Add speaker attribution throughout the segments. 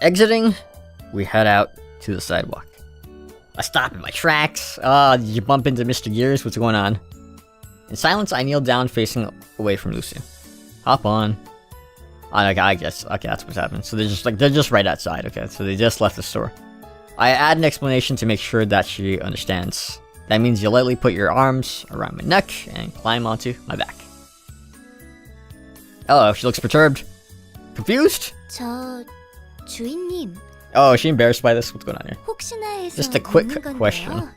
Speaker 1: Exiting, we head out to the sidewalk. I stop in my tracks. Did you bump into Mr. Gears? What's going on? In silence, I kneel down facing away from Lucy. Hop on. I guess. Okay, that's what's happening. So they're just right outside. Okay, so they just left the store. I add an explanation to make sure that she understands. That means you lightly put your arms around my neck and climb onto my back. Hello, she looks perturbed. Confused?
Speaker 2: 주인님.
Speaker 1: Oh, is she embarrassed by this? What's going on here?
Speaker 2: 혹시나 해서
Speaker 1: Just a quick
Speaker 2: 묻는
Speaker 1: question.
Speaker 2: 건데요.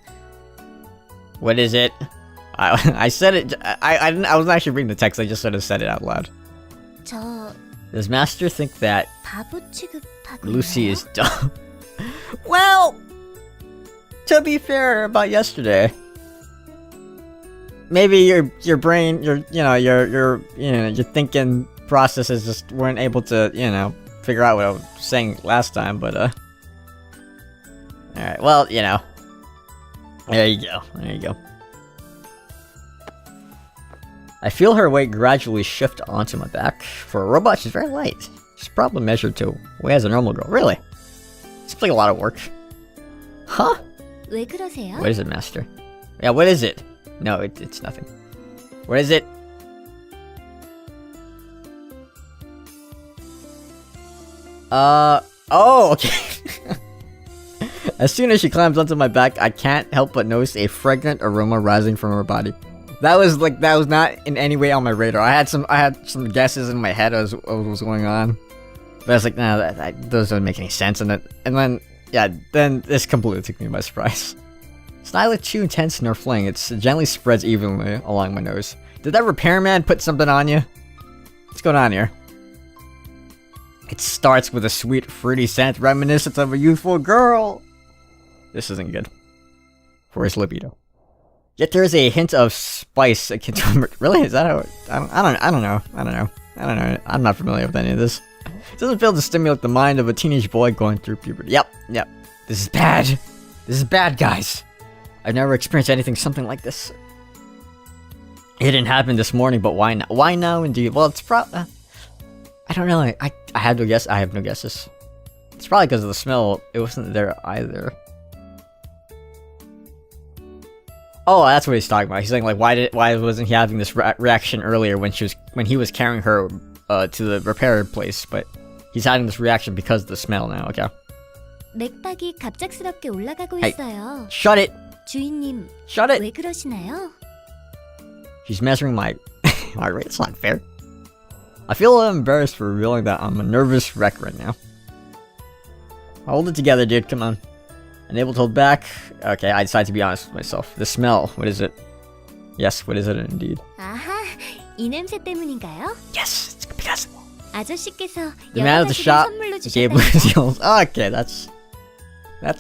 Speaker 1: What is it? I said it. I wasn't actually reading the text. I just sort of said it out loud.
Speaker 2: 저
Speaker 1: Does Master think that
Speaker 2: 바보 취급하고
Speaker 1: Lucy
Speaker 2: 있나요?
Speaker 1: is dumb? Well, to be fair about yesterday, maybe your brain, your thinking processes just weren't able to, figure out what I was saying last time, but alright, well, there you go. I feel her weight gradually shift onto my back. For a robot, she's very light. She's probably measured to weigh as a normal girl. Really? Seems like a lot of work. Huh?
Speaker 2: 왜 그러세요?
Speaker 1: What is it, Master? Yeah, what is it? No, it's nothing. What is it? Oh, okay. As soon as she climbs onto my back, I can't help but notice a fragrant aroma rising from her body. That was not in any way on my radar. I had some guesses in my head as what was going on, but I was like, nah, those don't make any sense. And then this completely took me by surprise. It's not like too intense nor fling. It gently spreads evenly along my nose. Did that repairman put something on you? What's going on here? It starts with a sweet, fruity scent reminiscent of a youthful girl. This isn't good. For his libido. Yet there is a hint of spice akin to really? Is that how I don't know. I'm not familiar with any of this. It doesn't fail to stimulate the mind of a teenage boy going through puberty. Yep. This is bad. This is bad, guys. I've never experienced something like this. It didn't happen this morning, but why now? Why now, indeed? Well, it's probably... I don't know. I had to guess. I have no guesses. It's probably because of the smell. It wasn't there either. Oh, that's what he's talking about. He's saying like, why wasn't he having this reaction earlier when he was carrying her to the repair place? But he's having this reaction because of the smell now. Okay.
Speaker 2: 맥박이 갑작스럽게 올라가고
Speaker 1: Hey,
Speaker 2: 있어요.
Speaker 1: shut it.
Speaker 2: 주인님,
Speaker 1: Shut it.
Speaker 2: 왜 그러시나요?
Speaker 1: She's measuring my heart rate. It's not fair. I feel a little embarrassed for revealing that I'm a nervous wreck right now. Hold it together, dude. Come on. Unable to hold back. Okay, I decide to be honest with myself. The smell. What is it? Yes, what is it indeed?
Speaker 2: 아하, 이 냄새 때문인가요?
Speaker 1: Yes, it's because
Speaker 2: 아저씨께서
Speaker 1: the man at the
Speaker 2: 여자가족을
Speaker 1: shop
Speaker 2: 선물로
Speaker 1: gave
Speaker 2: 주셨다니까.
Speaker 1: Lucy okay, that's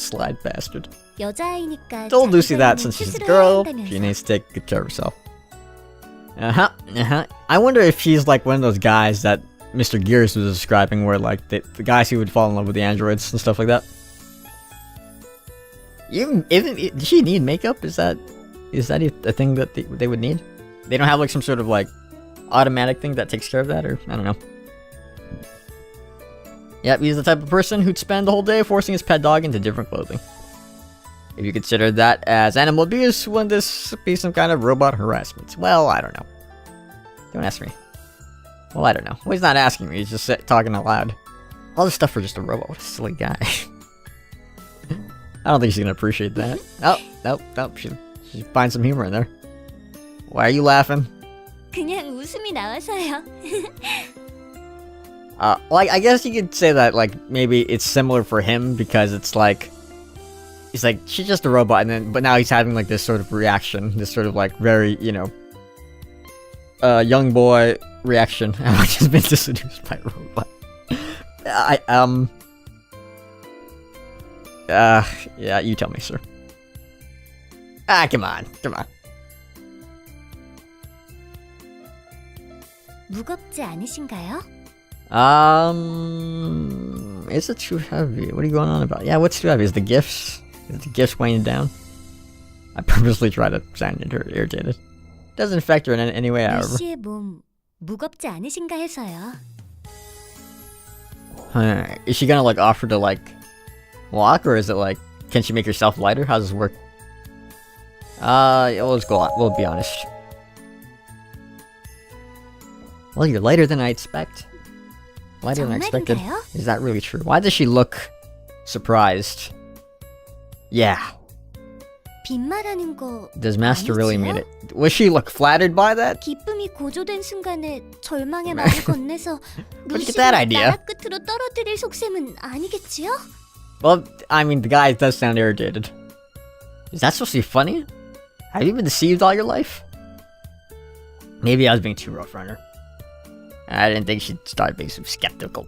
Speaker 1: slide bastard.
Speaker 2: 여자아이니까
Speaker 1: Told Lucy
Speaker 2: 자기
Speaker 1: that
Speaker 2: 자리는
Speaker 1: since she's a
Speaker 2: 스스로
Speaker 1: girl,
Speaker 2: 해야 한다면서.
Speaker 1: she needs to take good care of herself. I wonder if she's like one of those guys that Mr. Gears was describing, where like the guys who would fall in love with the androids and stuff like that. Does she need makeup? Is that a thing that they would need? They don't have like some sort of like automatic thing that takes care of that, or I don't know. Yep, he's the type of person who'd spend the whole day forcing his pet dog into different clothing. If you consider that as animal abuse, wouldn't this be some kind of robot harassment? Well, I don't know. Don't ask me. Well, I don't know. Well, he's not asking me, he's just talking out loud. All this stuff for just a robot. What a silly guy. I don't think she's gonna appreciate that. Oh, nope. She finds some humor in there. Why are you laughing?
Speaker 2: 그냥 웃음이 나와서요.
Speaker 1: Like, I guess you could say that, like, maybe it's similar for him because it's like, he's like, she's just a robot, but now he's having like this sort of reaction, this sort of like very, young boy reaction. I've just been seduced by a robot. Yeah, you tell me, sir. Come on.
Speaker 2: 무겁지 않으신가요?
Speaker 1: Is it too heavy? What are you going on about? Yeah, what's too heavy? Is the gifts weighing it down? I purposely try to sound irritated. Doesn't affect her in any way, however.
Speaker 2: 루시의 몸 무겁지 않으신가 해서요.
Speaker 1: Is she gonna like offer to like walk, or is it like, can she make herself lighter? How does this work? Yeah, let's go on. We'll be honest. Well, you're lighter than I expect. Lighter than I expected.
Speaker 2: 정말인가요?
Speaker 1: Is that really true? Why does she look surprised? Yeah.
Speaker 2: 빈말하는 거
Speaker 1: Does Master really mean
Speaker 2: 아니지요?
Speaker 1: it? Was she look flattered by that?
Speaker 2: 기쁨이 고조된 순간에 절망의 말을 건네서
Speaker 1: Where'd you get that
Speaker 2: 루시를
Speaker 1: idea?
Speaker 2: 나락 끝으로 떨어뜨릴 속셈은 아니겠지요?
Speaker 1: Well, I mean, the guy does sound irritated. Is that supposed to be funny? Have you been deceived all your life? Maybe I was being too rough on her. I didn't think she'd start being so skeptical.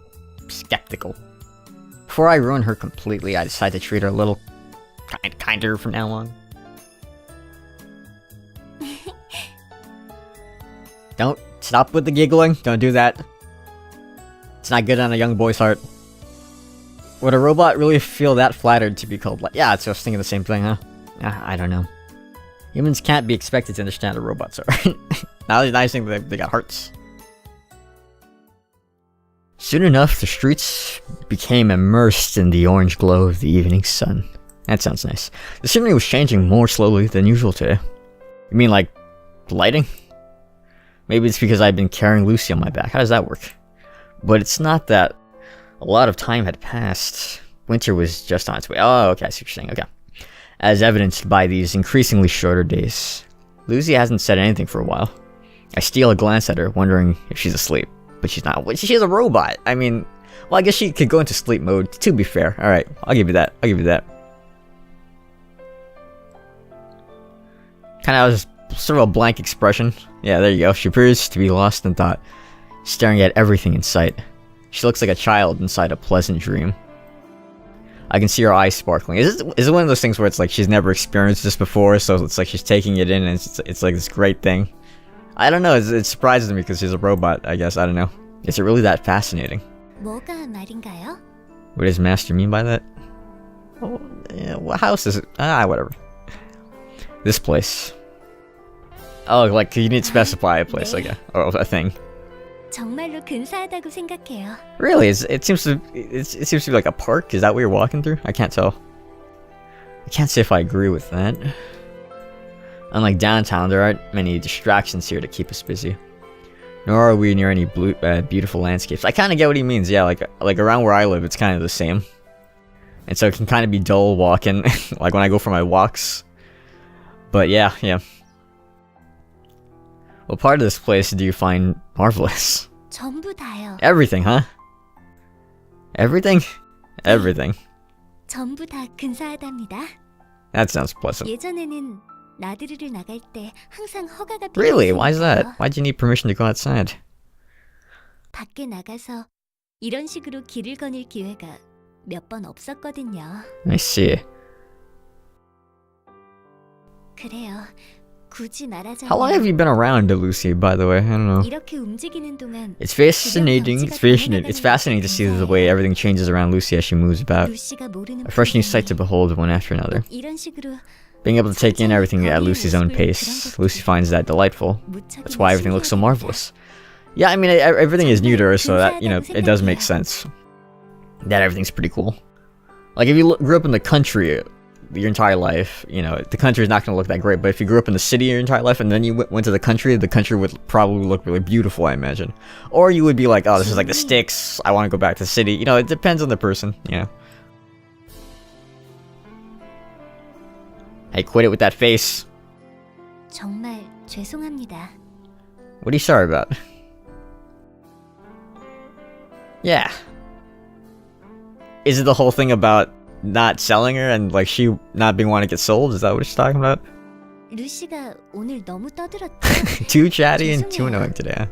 Speaker 1: Before I ruin her completely, I decided to treat her a little kinder from now on. Don't stop with the giggling. Don't do that. It's not good on a young boy's heart. Would a robot really feel that flattered to be called like? Yeah, I was thinking the same thing, huh? I don't know. Humans can't be expected to understand what robots are. Now I think they got hearts. Soon enough, the streets became immersed in the orange glow of the evening sun. That sounds nice. The scenery was changing more slowly than usual today. You mean like lighting? Maybe it's because I've been carrying Lucy on my back. How does that work? But it's not that. A lot of time had passed. Winter was just on its way. Oh, okay, I see what you're saying. Okay. As evidenced by these increasingly shorter days. Lucy hasn't said anything for a while. I steal a glance at her, wondering if she's asleep. But she's not. She's a robot. I mean, well, I guess she could go into sleep mode, to be fair. Alright, I'll give you that. Kind of has sort of a blank expression. Yeah, there you go. She appears to be lost in thought, staring at everything in sight. She looks like a child inside a pleasant dream. I can see her eyes sparkling. Is it one of those things where it's like she's never experienced this before, so it's like she's taking it in and it's like this great thing? I don't know, it surprises me because she's a robot, I guess, I don't know. Is it really that fascinating?
Speaker 2: 뭐가 말인가요?
Speaker 1: What does Master mean by that? Oh, yeah, what house is it? Whatever. This place. Oh, like, you need to specify a place, like a thing.
Speaker 2: 정말로 근사하다고 생각해요.
Speaker 1: Really? It seems to be like a park? Is that what you're walking through? I can't tell. I can't say if I agree with that. Unlike downtown, there aren't many distractions here to keep us busy. Nor are we near any beautiful landscapes. I kind of get what he means, yeah, like around where I live, it's kind of the same. And so it can kind of be dull walking, like when I go for my walks. But yeah. What part of this place do you find marvelous?
Speaker 2: 전부 다요.
Speaker 1: Everything, huh? Everything? Everything.
Speaker 2: 전부 다 근사하답니다.
Speaker 1: That sounds pleasant.
Speaker 2: 예전에는 나들이를 나갈 때 항상 허가가 필요했어요.
Speaker 1: Really? Why is that? Why'd you need permission to go outside?
Speaker 2: 밖에 나가서 이런 식으로 길을 거닐 기회가 몇 번 없었거든요.
Speaker 1: I see.
Speaker 2: 그래요. 굳이 말하자면
Speaker 1: How long have you been around, Lucy, by the way? I don't know.
Speaker 2: 이렇게 움직이는 동안
Speaker 1: It's fascinating to see the way everything changes around Lucy as she moves about.
Speaker 2: 루시가 모르는
Speaker 1: A fresh new sight to behold one after another.
Speaker 2: 이런 식으로
Speaker 1: Being able to take in everything at Lucy's own pace, Lucy finds that delightful. That's why everything looks so marvelous. Yeah, I mean, everything is new to her, so that, you know, it does make sense. That everything's pretty cool. Like, if you grew up in the country your entire life, you know, the country is not going to look that great, but if you grew up in the city your entire life and then you went to the country would probably look really beautiful, I imagine. Or you would be like, oh, this is like the sticks, I want to go back to the city. You know, it depends on the person, you know. Hey, quit it with that face.
Speaker 2: 정말 죄송합니다.
Speaker 1: What are you sorry about? Yeah. Is it the whole thing about not selling her and like she not being wanting to get sold? Is that what she's talking about?
Speaker 2: 루시가 오늘 너무 떠들었죠.
Speaker 1: Too chatty and too annoying today.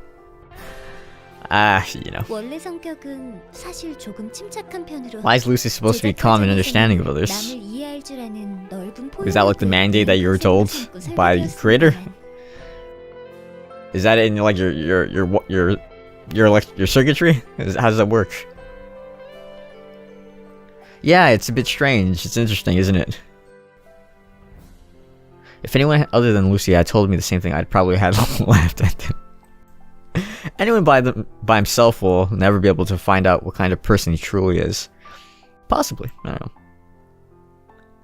Speaker 1: You know.
Speaker 2: 원래 성격은 사실 조금 침착한 편으로.
Speaker 1: Why is Lucy supposed to be calm and understanding of others?
Speaker 2: 남을 이해할 줄 아는 넓은
Speaker 1: Is that like the mandate that you were told by the creator? Is that in like your circuitry? How does that work? Yeah, it's a bit strange. It's interesting, isn't it? If anyone other than Lucy had told me the same thing, I'd probably have laughed at them. Anyone by himself will never be able to find out what kind of person he truly is. Possibly. I don't know.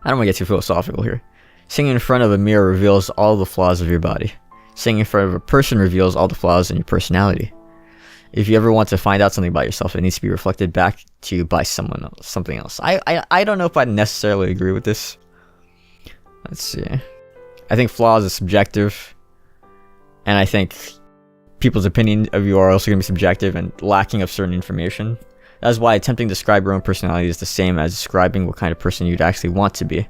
Speaker 1: I don't want to get too philosophical here. Singing in front of a mirror reveals all the flaws of your body. Singing in front of a person reveals all the flaws in your personality. If you ever want to find out something about yourself, it needs to be reflected back to you by someone else, something else. I don't know if I necessarily agree with this. Let's see. I think flaws is subjective. And I think people's opinion of you are also going to be subjective and lacking of certain information. That's why attempting to describe your own personality is the same as describing what kind of person you'd actually want to be.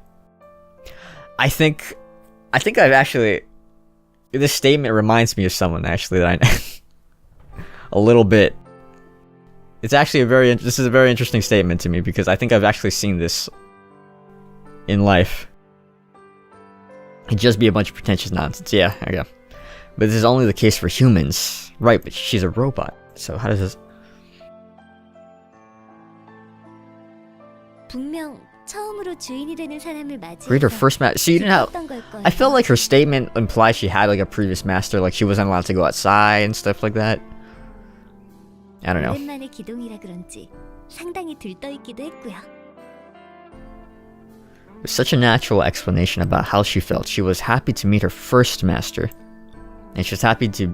Speaker 1: I think I've actually... This statement reminds me of someone, actually, that I... a little bit. It's actually this is a very interesting statement to me, because I think I've actually seen this in life. It'd just be a bunch of pretentious nonsense. Yeah, okay. But this is only the case for humans. Right, but she's a robot. So how does this...
Speaker 2: 분명 처음으로 주인이 되는 사람을 맞이해서
Speaker 1: Read her first master. So you didn't have... I felt like her statement implied she had like a previous master, like she wasn't allowed to go outside and stuff like that. I don't know.
Speaker 2: 오랜만에 기동이라 그런지 상당히 들떠있기도 했고요.
Speaker 1: With such a natural explanation about how she felt. She was happy to meet her first master. And she was happy to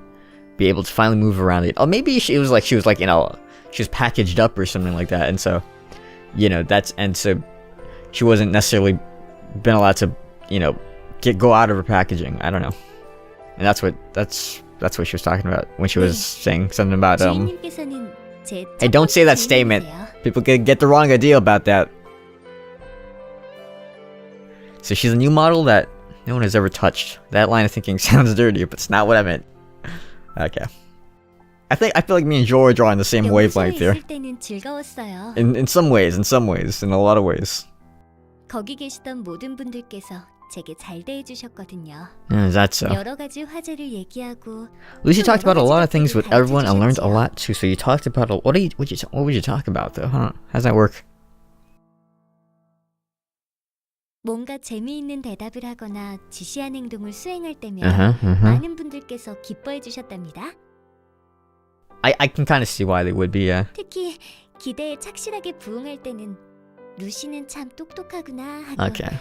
Speaker 1: be able to finally move around it. Oh, maybe she was like, you know, she was packaged up or something like that. And so, you know, so she wasn't necessarily been allowed to, you know, go out of her packaging. I don't know. And that's what she was talking about when she was saying something about, hey, don't say that statement. People could get the wrong idea about that. So she's a new model that no one has ever touched. That line of thinking sounds dirty, but it's not what I meant. Okay. I feel like me and George are on the same wavelength here. In some ways, in a lot of ways.
Speaker 2: 거기 계시던 모든 분들께서 제게 잘 대해주셨거든요.
Speaker 1: Is that so?
Speaker 2: 여러 가지 화제를 얘기하고.
Speaker 1: Lucy talked about a lot of things with everyone and learned a lot too. So you talked about what would you talk about though? Huh? How's that work?
Speaker 2: 뭔가 재미있는 대답을 하거나 지시한 행동을 수행할 때면 많은 분들께서 기뻐해 주셨답니다.
Speaker 1: I can kind of see why they would be, yeah.
Speaker 2: 특히 기대에 착실하게 부응할 때는 루시는 참 똑똑하구나 하고
Speaker 1: Okay.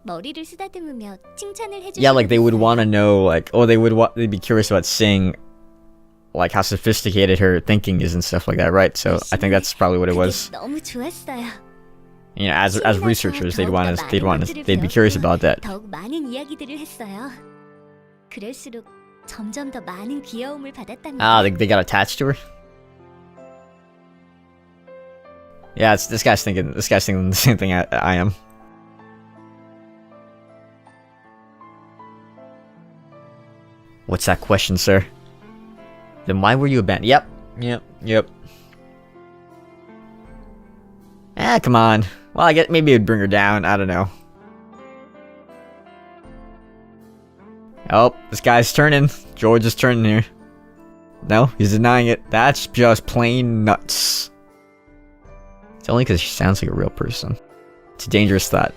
Speaker 2: 머리를 쓰다듬으며 칭찬을 해주셨어요.
Speaker 1: Yeah, like they would want to know, like, they'd be curious about seeing, like, how sophisticated her thinking is and stuff like that, right? So I think that's probably what it was.
Speaker 2: 너무 좋았어요.
Speaker 1: You know, as researchers, they'd be curious about that.
Speaker 2: 더욱 많은 이야기들을 했어요. 그럴수록 점점 더 많은 귀여움을 받았답니다.
Speaker 1: Ah, they got attached to her. Yeah, this guy's thinking the same thing I am. What's that question, sir? Then why were you abandoned? Yep. Ah, come on. Well, I guess maybe it'd bring her down. I don't know. Oh, this guy's turning. George is turning here. No, he's denying it. That's just plain nuts. It's only because she sounds like a real person. It's a dangerous thought.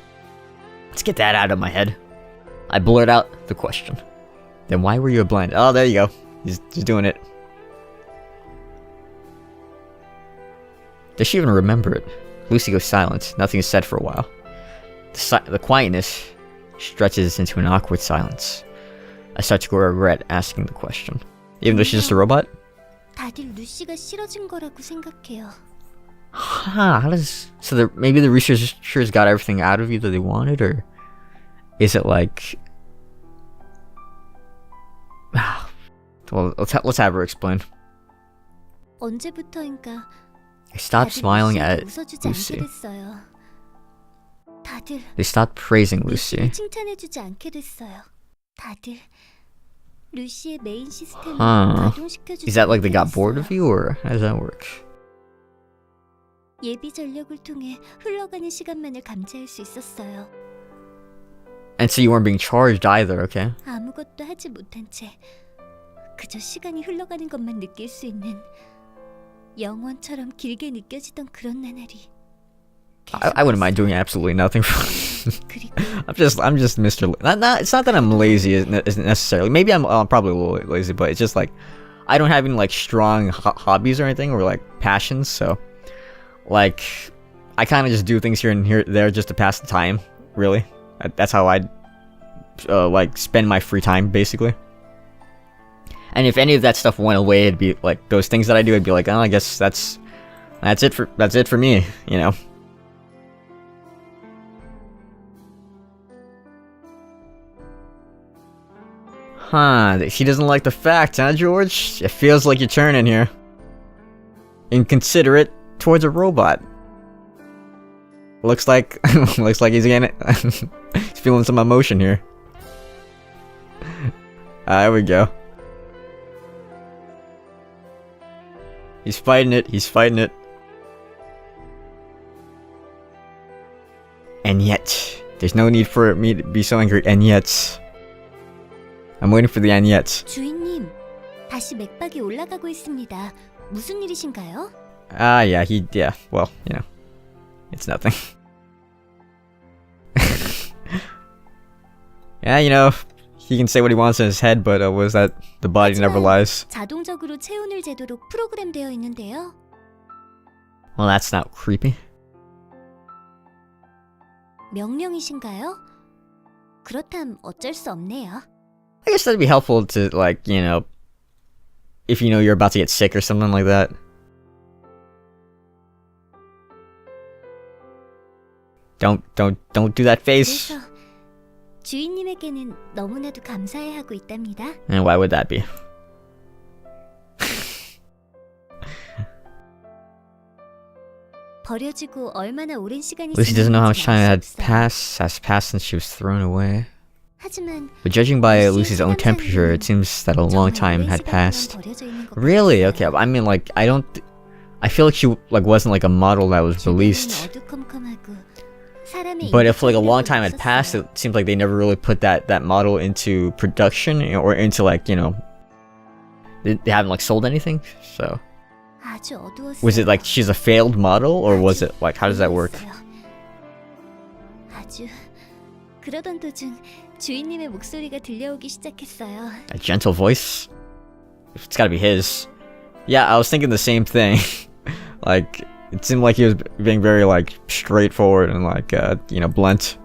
Speaker 1: Let's get that out of my head. I blurt out the question. Then why were you abandoned? Oh, there you go. He's doing it. Does she even remember it? Lucy goes silent. Nothing is said for a while. The quietness stretches into an awkward silence. I start to regret asking the question. Even though she's just a robot?
Speaker 2: 다들 루시가 싫어진 거라고 생각해요.
Speaker 1: Huh, so maybe the researchers got everything out of you that they wanted, or is it like... Well, let's have her explain.
Speaker 2: 언제부터인가
Speaker 1: I stopped smiling at Lucy. They stopped praising Lucy.
Speaker 2: 칭찬해주지 않게 됐어요. 다들 루시의 메인 시스템을
Speaker 1: Huh.
Speaker 2: 가동시켜주지
Speaker 1: Is that like they got
Speaker 2: 않게
Speaker 1: bored of
Speaker 2: 됐어요.
Speaker 1: you, or how does that work?
Speaker 2: 예비 전력을 통해 흘러가는 시간만을 감지할 수 있었어요.
Speaker 1: And so you weren't being charged either, okay?
Speaker 2: 아무것도 하지 못한 채 그저 시간이 흘러가는 것만 느낄 수 있는 영원처럼 길게 느껴지던 그런 나날이
Speaker 1: I wouldn't mind doing absolutely nothing.
Speaker 2: 그리고
Speaker 1: I'm just Mr. It's not that I'm lazy, isn't necessarily. Maybe I'm probably a little lazy, but it's just like I don't have any like strong hobbies or anything, or like passions, so like I kind of just do things here and there just to pass the time. Really, that's how I like spend my free time, basically. And if any of that stuff went away, it'd be like those things that I do. It'd be like, oh, I guess that's it for me, you know. Huh? She doesn't like the fact, huh, George? It feels like you're turning here. Inconsiderate towards a robot. Looks like he's getting it. He's feeling some emotion here. There we go. He's fighting it. He's fighting it. And yet, there's no need for me to be so angry. And yet, I'm waiting for the and yet.
Speaker 2: 주인님, 다시 맥박이 올라가고 있습니다. 무슨 일이신가요?
Speaker 1: Yeah. Well, you know, it's nothing. Yeah, you know, he can say what he wants in his head, but was that the body never lies?
Speaker 2: 자동적으로 체온을 재도록 프로그램되어 있는데요.
Speaker 1: Well, that's not creepy.
Speaker 2: 명령이신가요? 그렇담 어쩔 수 없네요.
Speaker 1: I guess that'd be helpful to, like, you know, if you know you're about to get sick or something like that. Don't do that face.
Speaker 2: 그래서 주인님에게는 너무나도 감사해하고 있답니다.
Speaker 1: And why would that be?
Speaker 2: 버려지고 얼마나 오랜 시간이
Speaker 1: Lucy doesn't know how much time
Speaker 2: 지났는지
Speaker 1: has passed since she was thrown away.
Speaker 2: 하지만
Speaker 1: But judging by Lucy's own temperature, it seems that a long time had passed. Really? Okay, I mean, like, I feel like she like wasn't like a model that was released. But if like a long time had passed, it seems like they never really put that model into production or into like, you know, they haven't like sold anything. So was it like she's a failed model, or was it like, how does that work?
Speaker 2: 그러던 도중 주인님의 목소리가 들려오기 시작했어요.
Speaker 1: A gentle voice? It's gotta be his. Yeah, I was thinking the same thing. Like, it seemed like he was being very like straightforward and like you know, blunt.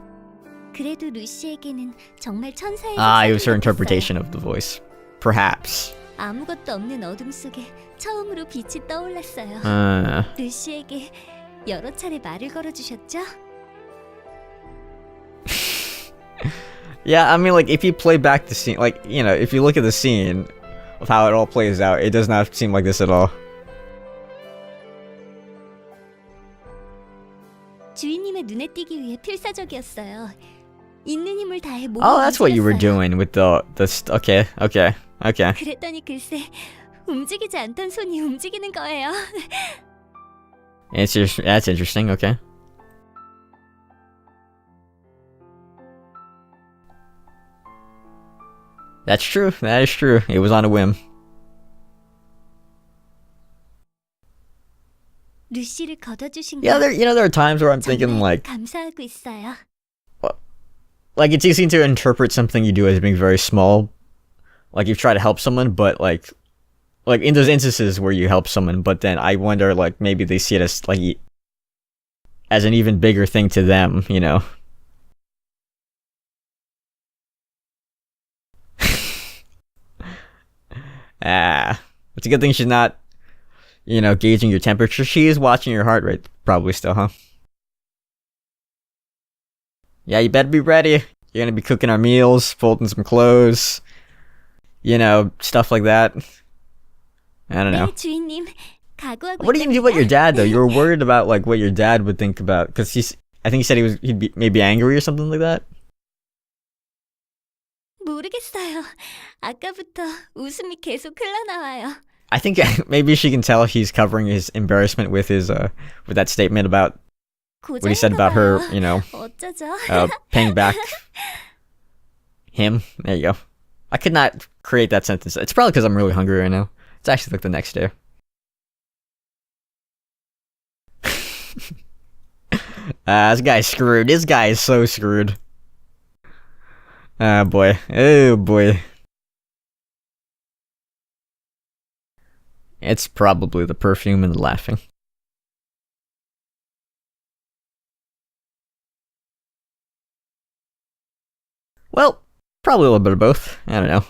Speaker 2: 그래도 루시에게는 정말 천사의
Speaker 1: it was her interpretation of the voice. Perhaps.
Speaker 2: 아무것도 없는 어둠 속에 처음으로 빛이 떠올랐어요. 루시에게 여러 차례 말을 걸어주셨죠?
Speaker 1: Yeah, I mean, like, if you play back the scene, like, you know, if you look at the scene of how it all plays out, it does not seem like this at all.
Speaker 2: 주인님의 눈에 띄기 위해 필사적이었어요. 있는 힘을 다해 몸을
Speaker 1: Oh, that's what you were doing with the okay.
Speaker 2: 그랬더니 글쎄 움직이지 않던 손이 움직이는 거예요.
Speaker 1: That's interesting. Okay. That's true. That is true. It was on a whim.
Speaker 2: 루시를 걷어주신
Speaker 1: Yeah, there are times where I'm thinking like,
Speaker 2: 감사하고 있어요.
Speaker 1: like it's easy to interpret something you do as being very small, like you try to help someone, but like in those instances where you help someone, but then I wonder like maybe they see it as like as an even bigger thing to them, you know. It's a good thing she's not, you know, gauging your temperature. She is watching your heart rate, probably still, huh? Yeah, you better be ready. You're gonna be cooking our meals, folding some clothes, you know, stuff like that. I don't know.
Speaker 2: 네, 주인님. 각오하고
Speaker 1: What are you gonna do about your dad, though? You were worried about like what your dad would think about, because I think he said he'd be maybe angry or something like that.
Speaker 2: 모르겠어요. 아까부터 웃음이 계속 흘러나와요.
Speaker 1: I think maybe she can tell he's covering his embarrassment with his with that statement about what he said about her, you know, paying back him. There you go. I could not create that sentence. It's probably because I'm really hungry right now. It's actually like the next day. This guy's screwed. This guy is so screwed. Oh boy. It's probably the perfume and the laughing. Well, probably a little bit of both. I don't know.